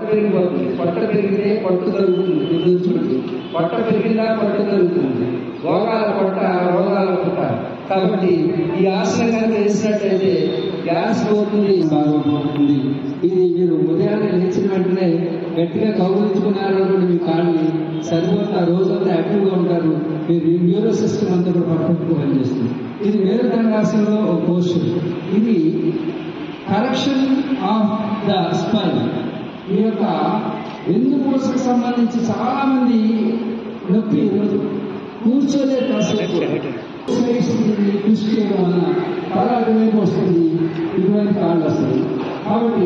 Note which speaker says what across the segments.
Speaker 1: పెరిగిపోతుంది. పొట్ట పెరిగితే పట్టు తరుగుతుంది, గుర్తుంచుకోండి. పొట్ట పెరిగిందా పట్టు తరుగుతుంది. రోగాల పొట్ట, రోగాల పొట్ట. కాబట్టి ఈ ఆసనం కనుక వేసినట్లయితే గ్యాస్ పోతుంది, బాగుంటుంది. ఇది మీరు ఉదయాన్నే లేచిన వెంటనే గట్టిగా కౌగులించుకున్నారనుకోండి, మీ కాళ్ళని సరిపోతుంది. ఆ రోజంతా యాక్టివ్గా ఉంటారు. మీరు న్యూరో సిస్టమ్ అంతా కూడా పర్ఫెక్ట్గా పనిచేస్తుంది. ఇది మేరుదండాసనంలో ఒక పోస్టర్. ఇది కరెక్షన్ ఆఫ్ ద స్పైన్. ఈ యొక్క వెన్నుపూసకు సంబంధించి చాలా మంది నొప్పి కూర్చోలే కాసేపు కృషి చేయడం వలన తల అటువైపు వస్తుంది, ఇటువంటి కాళ్ళు వస్తుంది. కాబట్టి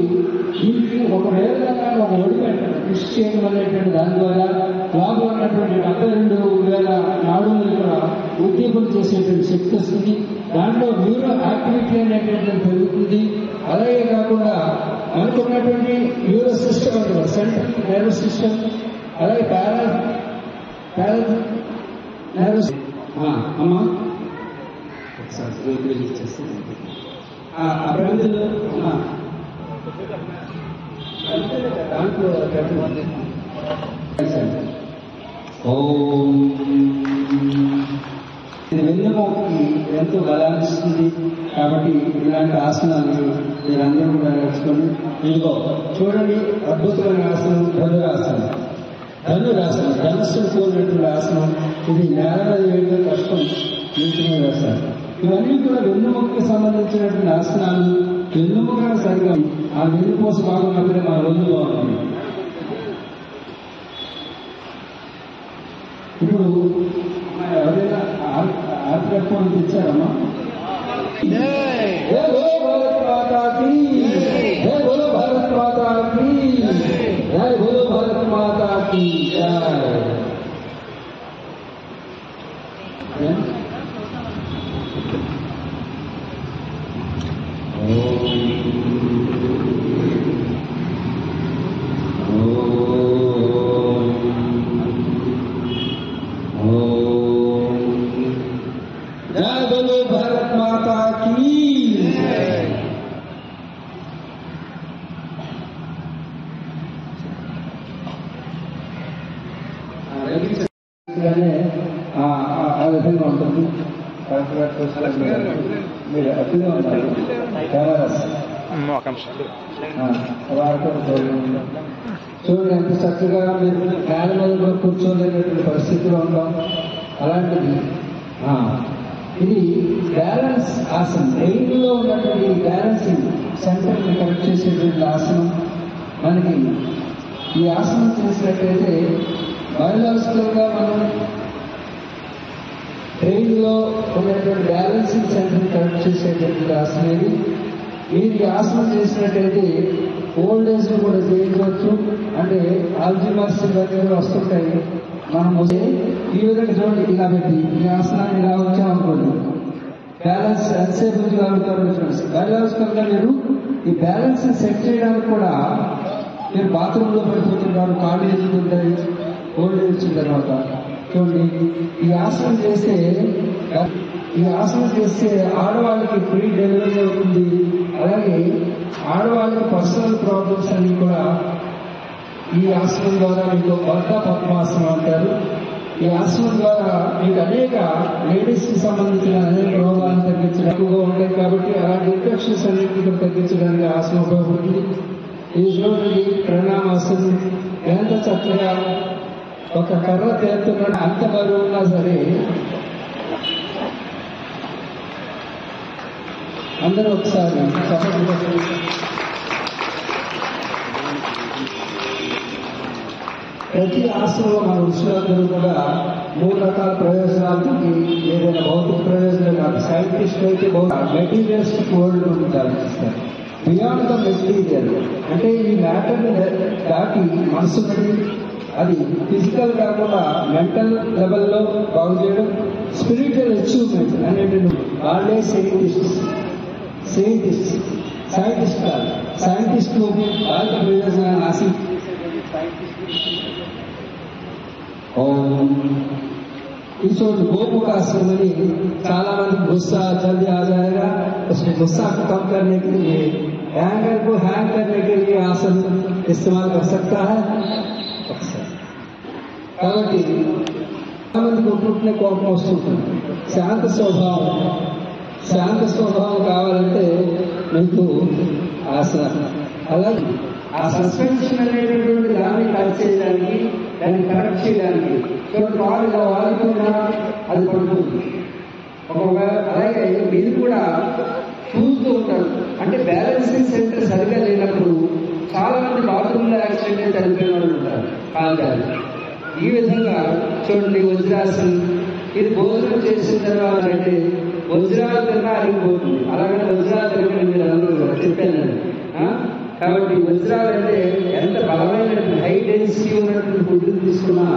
Speaker 1: దీనికి ఒక వేళగా ఒక ఒడి పెట్టాలి. కృషి చేయడం అనేటువంటి దాని ద్వారా లోపల ఉన్నటువంటి 72,000 నాడులను కూడా ఉద్దీపన చేసేటువంటి శక్తి వస్తుంది. దాంట్లో న్యూరో యాక్టివిటీ అనేటువంటిది పెరుగుతుంది. అలాగే కాకుండా మనకున్నటువంటి న్యూరో సిస్టమ్ అంటే సెంట్రల్ నర్వస్ సిస్టమ్, అలాగే నర్వస్ అమ్మా ప్రజలు దాంట్లో ఇది వెన్నుముకి ఎంతో బలాన్ని ఇస్తుంది. కాబట్టి ఇలాంటి ఆసనాలు మీరందరూ కూడా నేర్చుకోండి. ఇదిగో చూడండి, అద్భుతమైన ఆసనం ధనురాసనం. ధనురాసనం ధనస్సును కోరినటువంటి ఆసనం. ఇది నేల మీద వేయడం కష్టం, నీటిని వేస్తారు. ఇవన్నీ కూడా వెన్నుముకి సంబంధించినటువంటి ఆసనాలు. వెన్నుముక సరిగా ఆ వెన్నుపూస బాగున్నప్పుడే మన ఒళ్ళు బాగుంటుంది. ఇప్పుడు ఎవరైనా ఆర్పిఎఫ్ తెచ్చారమ్మా? భారత్ మాతాకి జై, బోలో భారత్ మాతాకి జై, బోలో భారత్ మాతాకి జై. जय बोलो भारत माता की। ఆ విధంగా ఉంటుంది. మీరు అట్లే ఉంటారు. కెమెరాస్ చూడండి ఎంత చక్కగా మీరు నేల మీద కూర్చోలేనటువంటి పరిస్థితిలో ఉంటాం. అలాంటిది ఇది బ్యాలెన్స్ ఆసనం. బ్రెయిన్లో ఉన్నటువంటి బ్యాలెన్సింగ్ సెంటర్ని కరెక్ట్ చేసేటువంటి ఆసనం. మనకి ఈ ఆసనం చేసినట్లయితే బయోలాజికల్గా మనం బ్రెయిన్లో ఉన్నటువంటి బ్యాలెన్సింగ్ సెంటర్ని కరెక్ట్ చేసేటువంటి ఆసనం ఇది. మీరు ఈ ఆసనం చేసినట్టయితే ఓల్డ్ ఏజ్ కూడా చేయవచ్చు. అంటే ఆల్జిమర్స్ ఇవన్నీ వస్తుంటాయి. మనం ఈ విధంగా చూడండి, ఇలా పెట్టి ఈ ఆసనాన్ని ఇలా వచ్చామనుకోండి, బ్యాలెన్స్ ఎంతసేపు ఉంచగలుగుతారు. బయోలాజికల్గా మీరు ఈ బ్యాలెన్స్ సెట్ చేయడానికి కూడా మీరు బాత్రూంలో పడిపోతుంటారు, కాళ్ళు ఎదుగుతుంటాయి ఓల్డ్ ఏజ్ వచ్చిన తర్వాత. చూడండి, ఈ ఆసనం చేస్తే ఆడవాళ్ళకి ప్రీ డెలివరీ అవుతుంది. అలాగే ఆడవాళ్ళకి పర్సనల్ ప్రాబ్లమ్స్ అన్ని కూడా ఈ ఆసనం ద్వారా మీకు బద్ధ పద్మాసనం అంటారు. ఈ ఆసనం ద్వారా మీకు అనేక లేడీస్ కి సంబంధించిన అనేక రోగాలను తగ్గించడానికి ఉంటాయి. కాబట్టి అలాంటి ఇన్ఫెక్షన్స్ అన్నింటినీ తగ్గించడానికి ఆసనం ఉపయోగపడుతుంది. ఈ చూడండి, ప్రణామాసనం ఎంత చక్కగా ఒక కర్ర తేలుతున్న అంత బరువు ఉన్నా సరే అందరూ ఒకసారి ప్రతి ఆసనంలో మన ఋషులందరూ కూడా 3 రకాల ప్రయోజనాలకి, ఏదైనా భౌతిక ప్రయోజనం కాదు. సైంటిస్ట్ అయితే మెటీరియలిస్టిక్ వరల్డ్ గురించి ఆలోచిస్తారు. బియాండ్ ద మెటీరియల్ అంటే ఈ మ్యాటర్ని దాటి మనసుని అది ఫిజికల్ కాకుండా మెంటల్ లెవెల్లో బాగు చేయడం, స్పిరిచువల్ అచీవ్మెంట్ అనేటువంటి వాళ్ళే సైంటిస్ట్ కాదు. సైంటిస్టులు వాళ్ళ ప్రయోజనాన్ని ఆశించి इस गोमुख आश्रम చాలా మంది गुस्सा जल्दी आ जाएगा, उसमें गुस्सा को कम करने के लिए हैंगर को हैंग करने के लिए आसन इस्तेमाल कर सकता है కాబట్టి మందికి పుట్టిన కోపం వస్తుంటుంది. శాంత స్వభావం కావాలంటే మీకు ఆసన అలాగే ఆ సస్పెన్షన్ అనేటటువంటి దాన్ని టచ్ చేయడానికి దాన్ని కరెక్ట్ చేయడానికి వాళ్ళు వాడుతున్నా అది పడుతుంది. అలాగే మీరు కూడా చూస్తూ ఉంటారు. అంటే బ్యాలెన్సింగ్ సెంటర్ సరిగా లేనప్పుడు చాలా మంది బాత్రూంలో యాక్సిడెంట్ చనిపోయిన వాళ్ళు ఉంటారు. కాదు ఈ విధంగా చూడండి వజ్రాసనం. ఇది భోజనం చేసిన తర్వాత అంటే వజ్రాలు తిన్నా అరిగిపోతుంది. అలాగే వజ్రాలు తిరిగి మీరు అందరూ చెప్పానండి. కాబట్టి వజ్రాలు అంటే ఎంత బలమైన హై డెన్సిటీ ఉన్నటువంటి ఫుడ్ తీసుకున్నా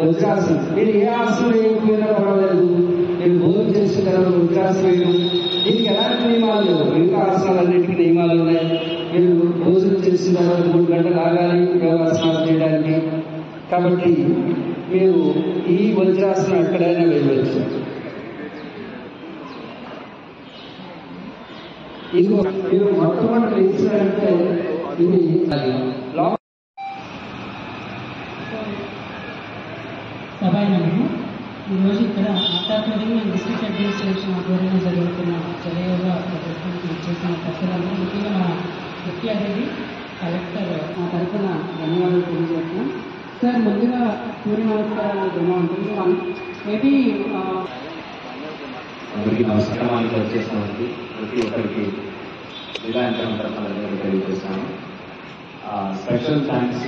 Speaker 1: వజ్రాసనం. మీరు ఏ ఆసనం వేయకపోయినా పర్వాలేదు, మీరు భోజనం చేసిన తర్వాత వజ్రాసనం వేయడం. దీనికి ఎలాంటి నియమాలు లేవు. మిగతా ఆసనాలన్నింటికి నియమాలు ఉన్నాయి. మీరు భోజనం చేసిన తర్వాత 3 గంటలు ఆగాలి యోగాసనాలు చేయడానికి. కాబట్టి మీరు ఈ వజ్రాసనం ఎక్కడైనా వేయవచ్చు. ఇది మీరు మొట్టమొదటి ఇచ్చినట్టే ఇది
Speaker 2: సభాయనము. ఈరోజు ఇక్కడ ఆంధ్రప్రదేశ్ అండ్ డిస్ట్రిక్ట్ అడ్మినిస్ట్రేషన్ ఆధ్వర్యంలో జరుగుతున్న జలయోగ ప్రదర్శనకు చేసిన ప్రజలందరూ, ముఖ్యంగా మా ముఖ్య అతిథి కలెక్టర్ మా తరఫున ధన్యవాదాలు తెలియజేస్తున్నాం. సార్, ముందుగా సూర్య నమస్కారాలు ధర్మం ఉంటుంది. మేబీ
Speaker 3: అందరికీ నమస్కారానికి వచ్చేసినటువంటి ప్రతి ఒక్కరికి విధానం తరఫున తెలియజేస్తాను. Special thanks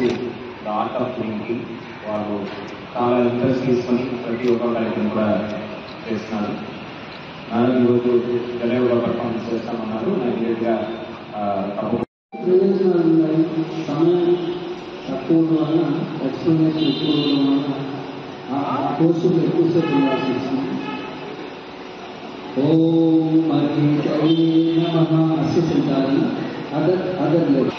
Speaker 3: the art of living. వాళ్ళు చాలా ఇంట్రెస్ట్ తీసుకొని ప్రతి ఒక్క కార్యక్రమం కూడా చేస్తున్నారు. నాకు ఈరోజు జలయోగా పర్ఫార్మెన్స్ చేస్తామన్నారు. నాకు ఇమీడియట్గా
Speaker 1: ప్రయోజనాలు ఉన్నాయి. సమయం తక్కువ వల్ల ఎక్స్ప్లెనేషన్ ఎక్కువ వల్ల ఆ కోర్సులు ఎక్కువసేపు ఉండాల్సి వచ్చింది. ఓం హరి నమః అసిద్ధాలి అదర్ లేదు.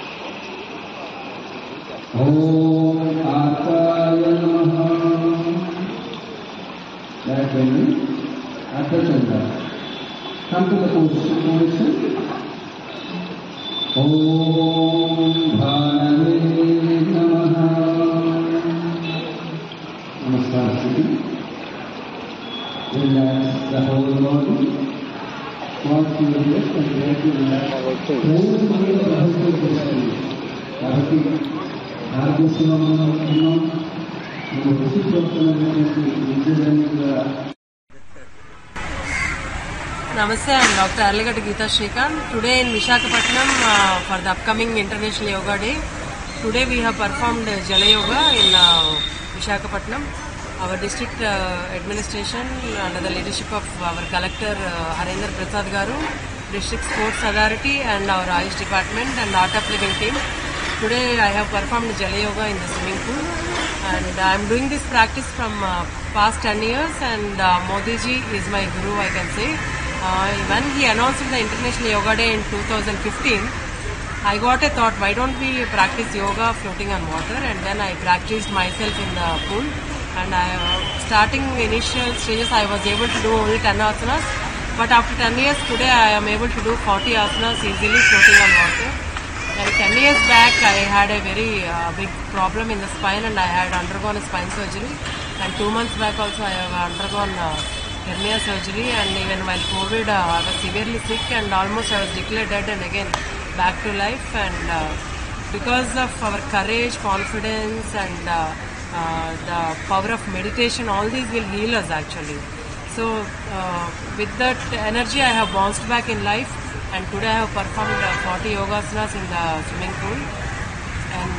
Speaker 1: ఓం ఆకాయ నమః లేకపోయింది అర్థం ఉండాలి. కంప్యూటర్ కోర్సు ఓం భానవే నమః. నమస్కారం. Relax the whole body. What you relax and try to relax. కాబట్టి ఆరోగ్యశ్రీలో ఉన్నాం.
Speaker 4: Namaste, I am Dr. Arligatti Geeta Srikanth. Today in Visakhapatnam for the upcoming International Yoga Day. Today we have performed Jala Yoga in Visakhapatnam. Our district administration under the leadership of our collector Harendra Prasad Garu, district sports authority and our Ayush department and art of living team. Today I have performed Jala Yoga in the swimming pool, and I am doing this practice from past 10 years, and Modi ji is my guru, I can say. When he announced the International Yoga Day in 2015, I got a thought, why don't we practice yoga floating on water? And then I practiced myself in the pool, and starting initial stages I was able to do only 10 asanas, but after 10 years today I am able to do 40 asanas easily floating on water. And 10 years back I had a very big problem in the spine, and I had undergone a spine surgery, and 2 months back also I have undergone hernia surgery, and even while COVID I was severely sick and almost I was declared dead, and again back to life. And because of our courage, confidence and the power of meditation, all these will heal us actually. So with that energy I have bounced back in life, and today I have performed 40 yogasanas in the swimming pool. And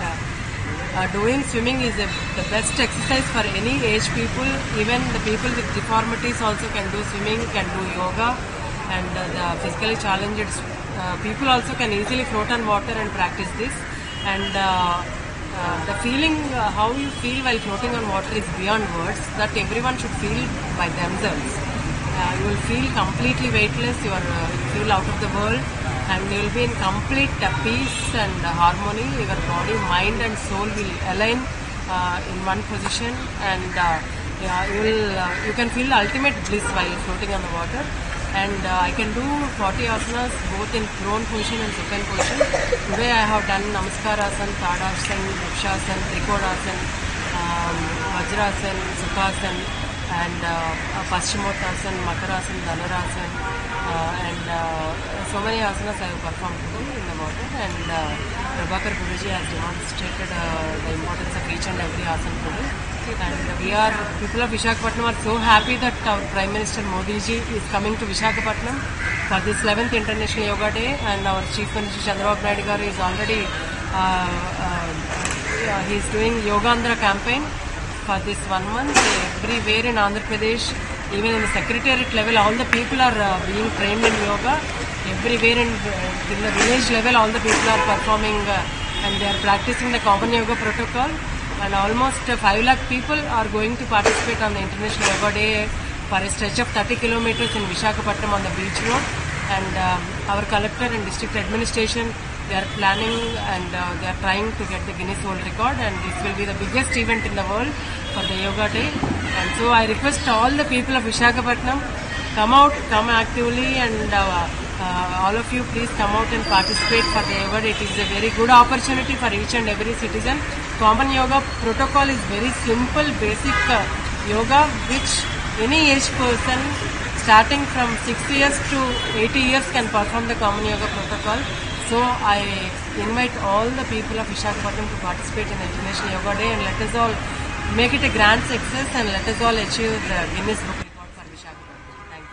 Speaker 4: doing swimming is the best exercise for any age people. Even the people with deformities also can do swimming, can do yoga, and the physically challenged people also can easily float on water and practice this. And the feeling, how you feel while floating on water is beyond words, that everyone should feel by themselves. You will feel completely weightless, you feel out of the world, and you will be in complete peace and harmony. Your body, mind and soul will align in one position, and you can feel the ultimate bliss while floating on the water. and I can do 40 asanas both in prone position and supine position. Today I have done Namaskarasan, Tadasan, Vrikshasan, Trikodasana, Vajrasan, Sukhasan, and Paschimottasana, Makarasan, Dhanurasan, and so many asanas I have performed today in the morning, and Prabhakar Guruji has demonstrated the importance of each and every asana today. And we are, people of Visakhapatnam are so happy that our Prime Minister Modi ji is coming to Visakhapatnam for this 11th International Yoga Day, and our Chief Minister Chandrababu Naidu garu is already he is doing Yogandhra campaign for this 1 month. Everywhere in Andhra Pradesh, even in the secretariat level, all the people are being trained in yoga. Everywhere in the village level, all the people are performing and they are practicing the common yoga protocol. And almost 5 lakh people are going to participate on the International Yoga Day for a stretch of 30 kilometers in Visakhapatnam on the beach road. And our collector and district administration, they are planning and they are trying to get the Guinness World Record, and this will be the biggest event in the world for the Yoga Day. And so I request all the people of Visakhapatnam, come out, come actively, and all of you please come out and participate for the yoga day. It is a very good opportunity for each and every citizen. Common yoga protocol is very simple, basic yoga which any age person starting from 6 years to 80 years can perform the common yoga protocol. So I invite all the people of Visakhapatnam to participate in the International Yoga Day, and let us all make it a grand success, and let us all achieve the Guinness Book Record for Visakhapatnam. Thank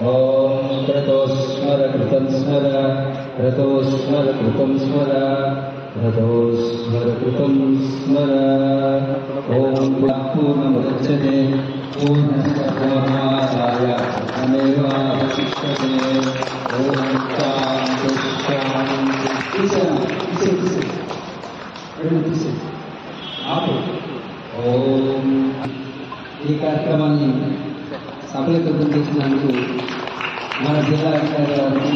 Speaker 1: Om Pratosmara Kritam Smara Pratosmara Kritam Smara Pratosmara Kritam Smara Om Purna Mudachyate Purnasya Purnamaya Ameva Vasishyate Om Shanti Shanti Om ఈ కార్యక్రమాన్ని సఫలీకృతం చేసినందుకు మన జిల్లా అధికారి గారికి